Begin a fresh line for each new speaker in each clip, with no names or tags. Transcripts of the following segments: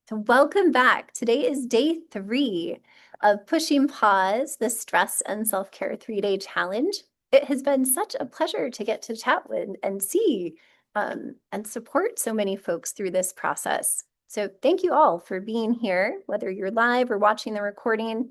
So welcome back. Today is day 3 of Pushing Pause, the Stress and Self-Care 3-Day Challenge. It has been such a pleasure to get to chat with and see and support so many folks through this process. So thank you all for being here, whether you're live or watching the recording.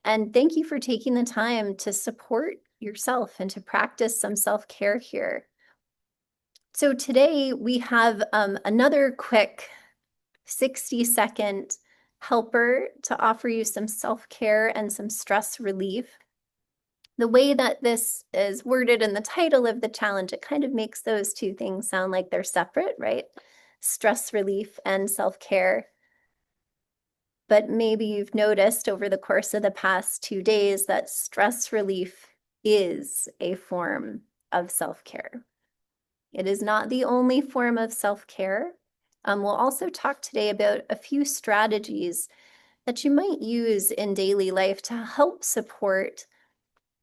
And thank you for taking the time to support yourself and to practice some self-care here. So today we have another quick 60-second helper to offer you some self-care and some stress relief. The way that this is worded in the title of the challenge, it kind of makes those two things sound like they're separate, right? Stress relief and self-care. But maybe you've noticed over the course of the past 2 days that stress relief is a form of self-care. It is not the only form of self-care. We'll also talk today about a few strategies that you might use in daily life to help support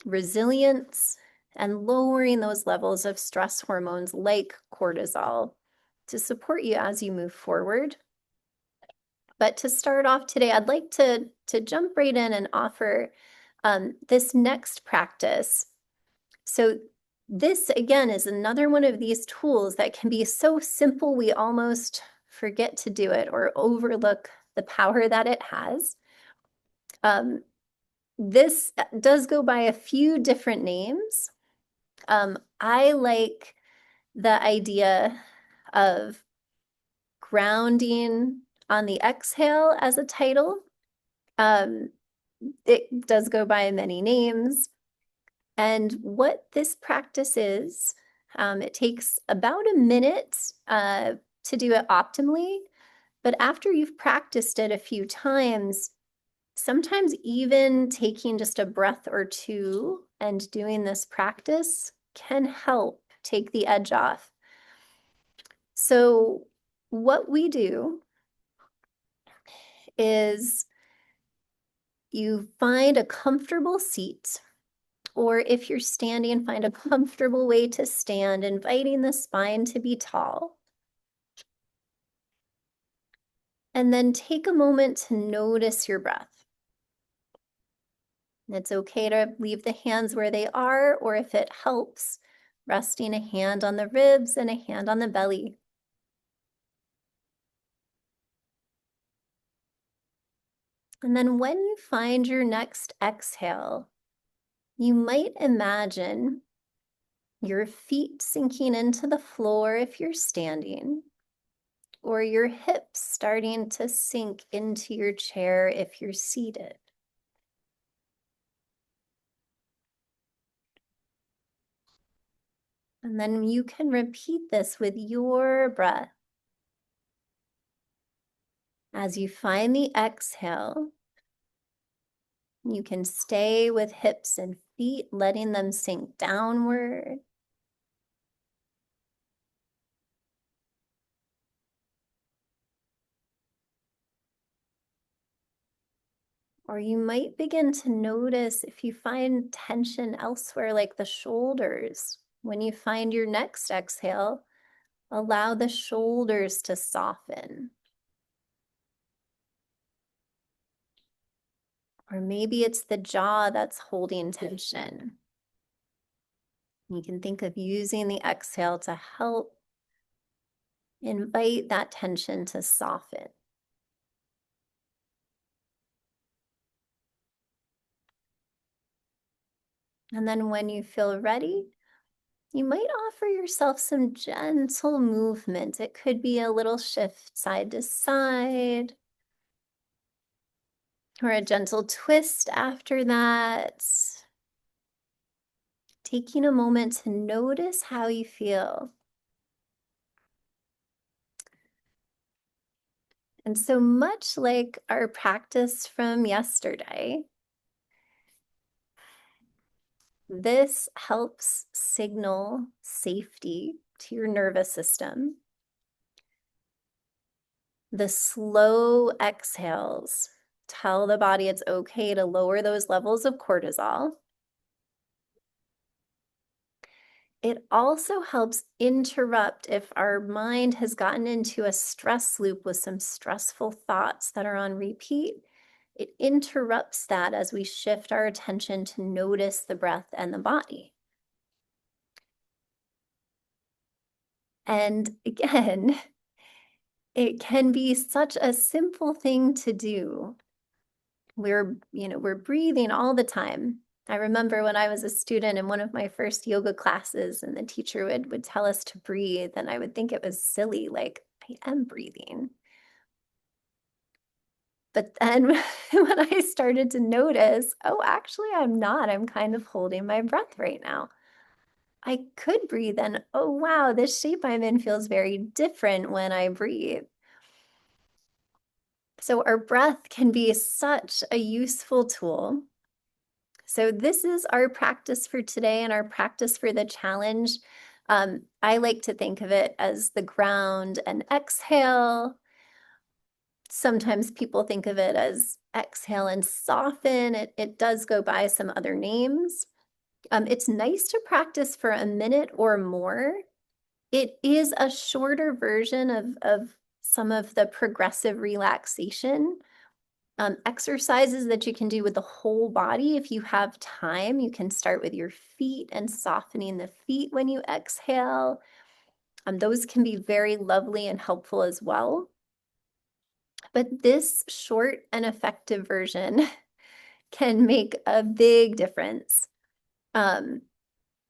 resilience and lowering those levels of stress hormones like cortisol to support you as you move forward. But to start off today, I'd like to jump right in and offer this next practice. So this, again, is another one of these tools that can be so simple we almost forget to do it or overlook the power that it has. This does go by a few different names. I like the idea of grounding on the exhale as a title. It does go by many names. And what this practice is, it takes about a minute to do it optimally. But after you've practiced it a few times, sometimes even taking just a breath or two and doing this practice can help take the edge off. So what we do is you find a comfortable seat, or if you're standing, find a comfortable way to stand, inviting the spine to be tall. And then take a moment to notice your breath. It's okay to leave the hands where they are, or if it helps, resting a hand on the ribs and a hand on the belly. And then when you find your next exhale, you might imagine your feet sinking into the floor if you're standing, or your hips starting to sink into your chair if you're seated. And then you can repeat this with your breath. As you find the exhale, you can stay with hips and feet, letting them sink downward. Or you might begin to notice if you find tension elsewhere, like the shoulders. When you find your next exhale, allow the shoulders to soften. Or maybe it's the jaw that's holding tension. You can think of using the exhale to help invite that tension to soften. And then when you feel ready, you might offer yourself some gentle movement. It could be a little shift side to side, or a gentle twist after that. Taking a moment to notice how you feel. And so much like our practice from yesterday, this helps signal safety to your nervous system. The slow exhales tell the body it's okay to lower those levels of cortisol. It also helps interrupt if our mind has gotten into a stress loop with some stressful thoughts that are on repeat. It interrupts that as we shift our attention to notice the breath and the body. And again, it can be such a simple thing to do. We're breathing all the time. I remember when I was a student in one of my first yoga classes and the teacher would tell us to breathe, and I would think it was silly, like, I am breathing. But then when I started to notice, oh, actually I'm not, I'm kind of holding my breath right now. I could breathe, and oh wow, this shape I'm in feels very different when I breathe. So our breath can be such a useful tool. So this is our practice for today and our practice for the challenge. I like to think of it as the ground and exhale. Sometimes people think of it as exhale and soften. It does go by some other names. It's nice to practice for a minute or more. It is a shorter version of some of the progressive relaxation exercises that you can do with the whole body. If you have time, you can start with your feet and softening the feet when you exhale. Those can be very lovely and helpful as well. But this short and effective version can make a big difference.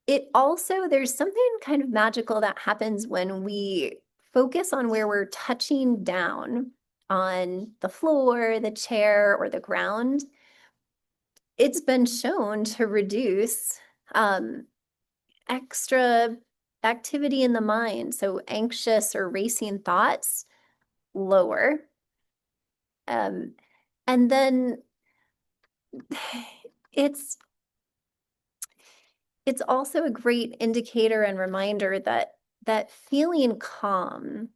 There's something kind of magical that happens when we focus on where we're touching down on the floor, the chair, or the ground. It's been shown to reduce extra activity in the mind. So anxious or racing thoughts lower. And then it's also a great indicator and reminder that feeling calm,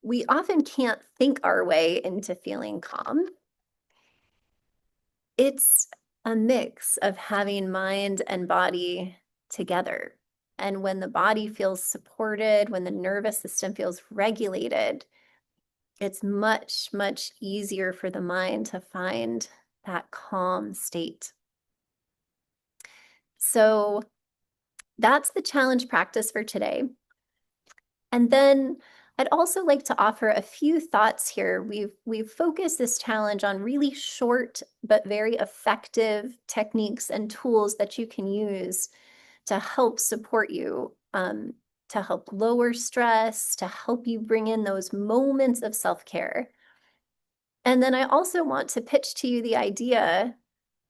we often can't think our way into feeling calm. It's a mix of having mind and body together. And when the body feels supported, when the nervous system feels regulated, it's much, much easier for the mind to find that calm state. So that's the challenge practice for today. And then I'd also like to offer a few thoughts here. We've focused this challenge on really short but very effective techniques and tools that you can use to help support you, to help lower stress, to help you bring in those moments of self-care. And then I also want to pitch to you the idea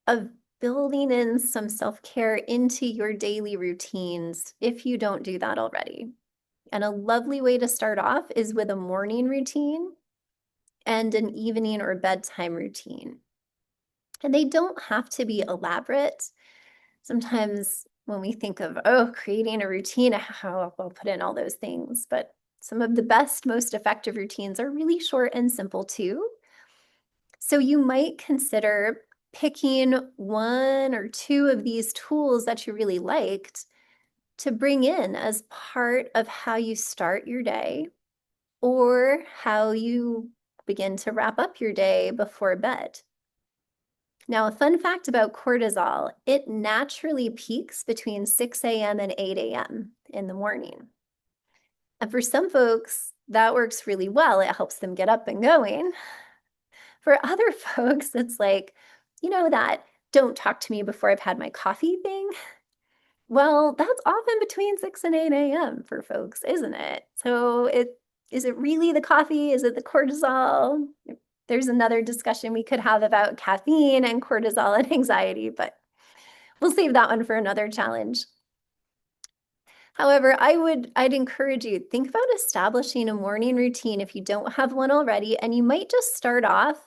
of building in some self-care into your daily routines if you don't do that already. And a lovely way to start off is with a morning routine and an evening or bedtime routine. And they don't have to be elaborate. Sometimes when we think of, oh, creating a routine, how I'll put in all those things. But some of the best, most effective routines are really short and simple too. So you might consider picking one or two of these tools that you really liked to bring in as part of how you start your day or how you begin to wrap up your day before bed. Now, a fun fact about cortisol, it naturally peaks between 6 a.m. and 8 a.m. in the morning. And for some folks, that works really well. It helps them get up and going. For other folks, it's like, that don't talk to me before I've had my coffee thing. Well, that's often between 6 and 8 a.m. for folks, isn't it? So is it really the coffee? Is it the cortisol? There's another discussion we could have about caffeine and cortisol and anxiety, but we'll save that one for another challenge. However, I'd encourage you, think about establishing a morning routine if you don't have one already, and you might just start off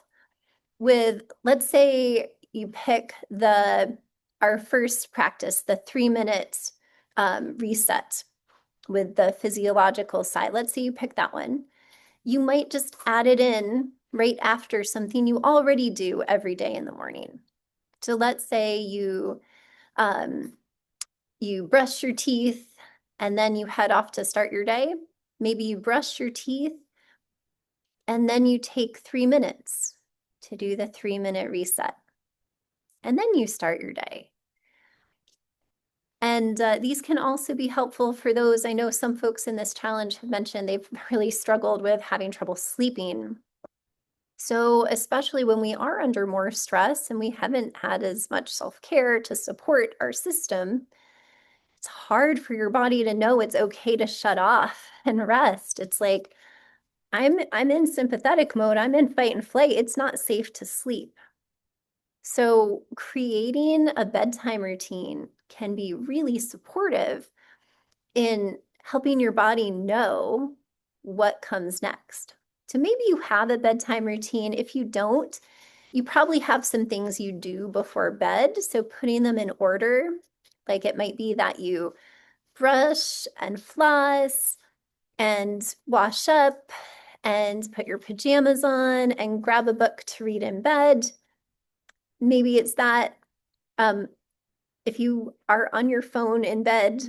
with, let's say you pick our first practice, the 3-minute reset with the physiological side. Let's say you pick that one. You might just add it in right after something you already do every day in the morning. So let's say you you brush your teeth, and then you head off to start your day. Maybe you brush your teeth, and then you take 3 minutes to do the 3-minute reset. And then you start your day. And these can also be helpful for those. I know some folks in this challenge have mentioned they've really struggled with having trouble sleeping. So especially when we are under more stress and we haven't had as much self-care to support our system, it's hard for your body to know it's okay to shut off and rest. It's like, I'm in sympathetic mode, I'm in fight and flight, it's not safe to sleep. So creating a bedtime routine can be really supportive in helping your body know what comes next. So maybe you have a bedtime routine. If you don't, you probably have some things you do before bed. So putting them in order, like it might be that you brush and floss and wash up and put your pajamas on and grab a book to read in bed. Maybe it's that if you are on your phone in bed,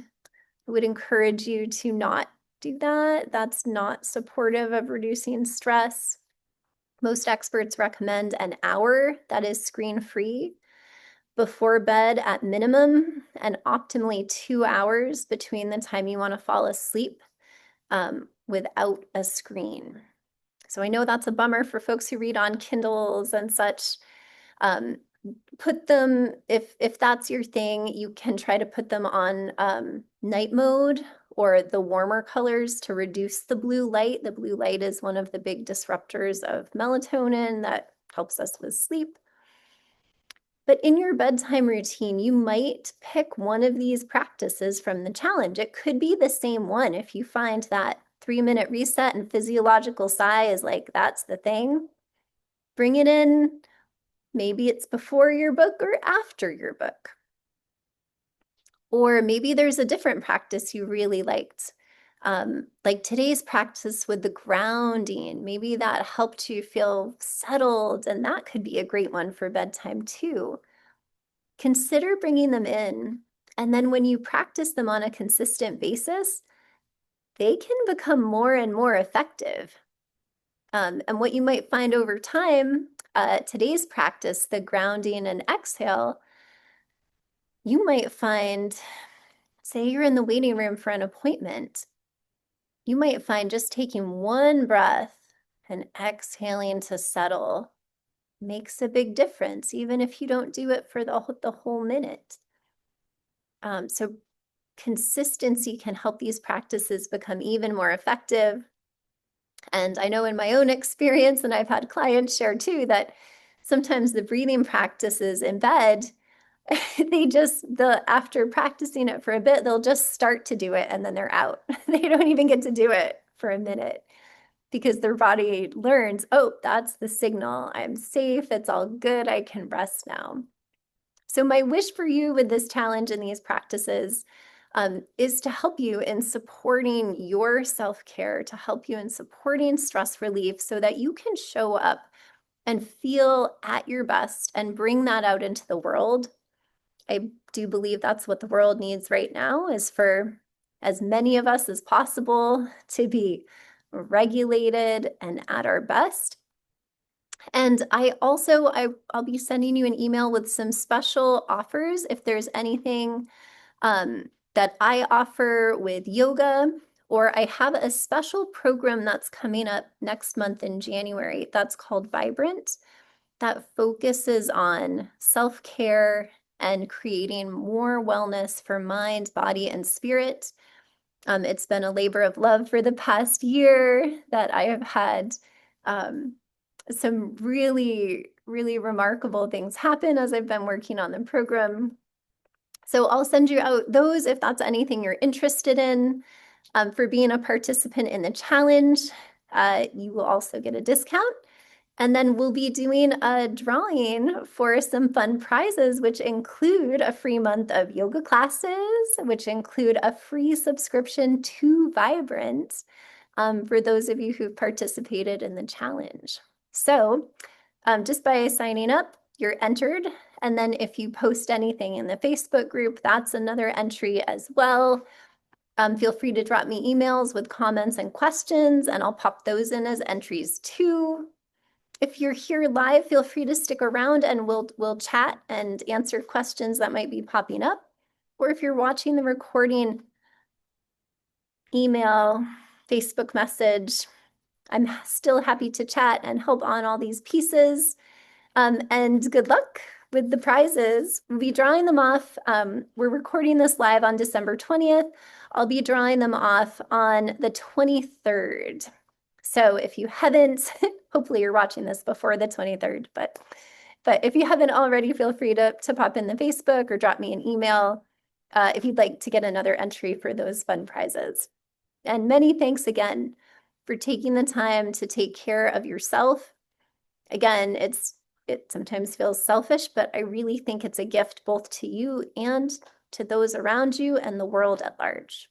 I would encourage you to not do that. That's not supportive of reducing stress. Most experts recommend an hour that is screen-free before bed at minimum, and optimally 2 hours between the time you want to fall asleep without a screen. So I know that's a bummer for folks who read on Kindles and such. Put them, if that's your thing, you can try to put them on night mode or the warmer colors to reduce the blue light. The blue light is one of the big disruptors of melatonin that helps us with sleep. But in your bedtime routine, you might pick one of these practices from the challenge. It could be the same one. If you find that 3-minute reset and physiological sigh is like, that's the thing, bring it in. Maybe it's before your book or after your book. Or maybe there's a different practice you really liked. Like today's practice with the grounding, maybe that helped you feel settled, and that could be a great one for bedtime too. Consider bringing them in, and then when you practice them on a consistent basis, they can become more and more effective. And what you might find over time, today's practice, the grounding and exhale, you might find, say you're in the waiting room for an appointment, you might find just taking one breath and exhaling to settle makes a big difference, even if you don't do it for the whole minute. So consistency can help these practices become even more effective. And I know in my own experience, and I've had clients share too, that sometimes the breathing practices in bed, after practicing it for a bit, they'll just start to do it and then they're out. They don't even get to do it for a minute because their body learns, oh, that's the signal. I'm safe. It's all good. I can rest now. So my wish for you with this challenge and these practices is to help you in supporting your self-care, to help you in supporting stress relief so that you can show up and feel at your best and bring that out into the world. I do believe that's what the world needs right now, is for as many of us as possible to be regulated and at our best. And I'll be sending you an email with some special offers if there's anything that I offer with yoga, or I have a special program that's coming up next month in January that's called Vibrant, that focuses on self-care and creating more wellness for mind, body, and spirit. It's been a labor of love for the past year that I have had some really, really remarkable things happen as I've been working on the program. So I'll send you out those if that's anything you're interested in. For being a participant in the challenge, you will also get a discount. And then we'll be doing a drawing for some fun prizes, which include a free month of yoga classes, which include a free subscription to Vibrant for those of you who've participated in the challenge. So just by signing up, you're entered And then if you post anything in the Facebook group, that's another entry as well. Feel free to drop me emails with comments and questions, and I'll pop those in as entries too. If you're here live, feel free to stick around and we'll chat and answer questions that might be popping up. Or if you're watching the recording, email, Facebook message, I'm still happy to chat and help on all these pieces. And good luck with the prizes. We'll be drawing them off. We're recording this live on December 20th. I'll be drawing them off on the 23rd. So if you haven't, hopefully you're watching this before the 23rd, but if you haven't already, feel free to pop in the Facebook or drop me an email if you'd like to get another entry for those fun prizes. And many thanks again for taking the time to take care of yourself. Again, it sometimes feels selfish, but I really think it's a gift both to you and to those around you and the world at large.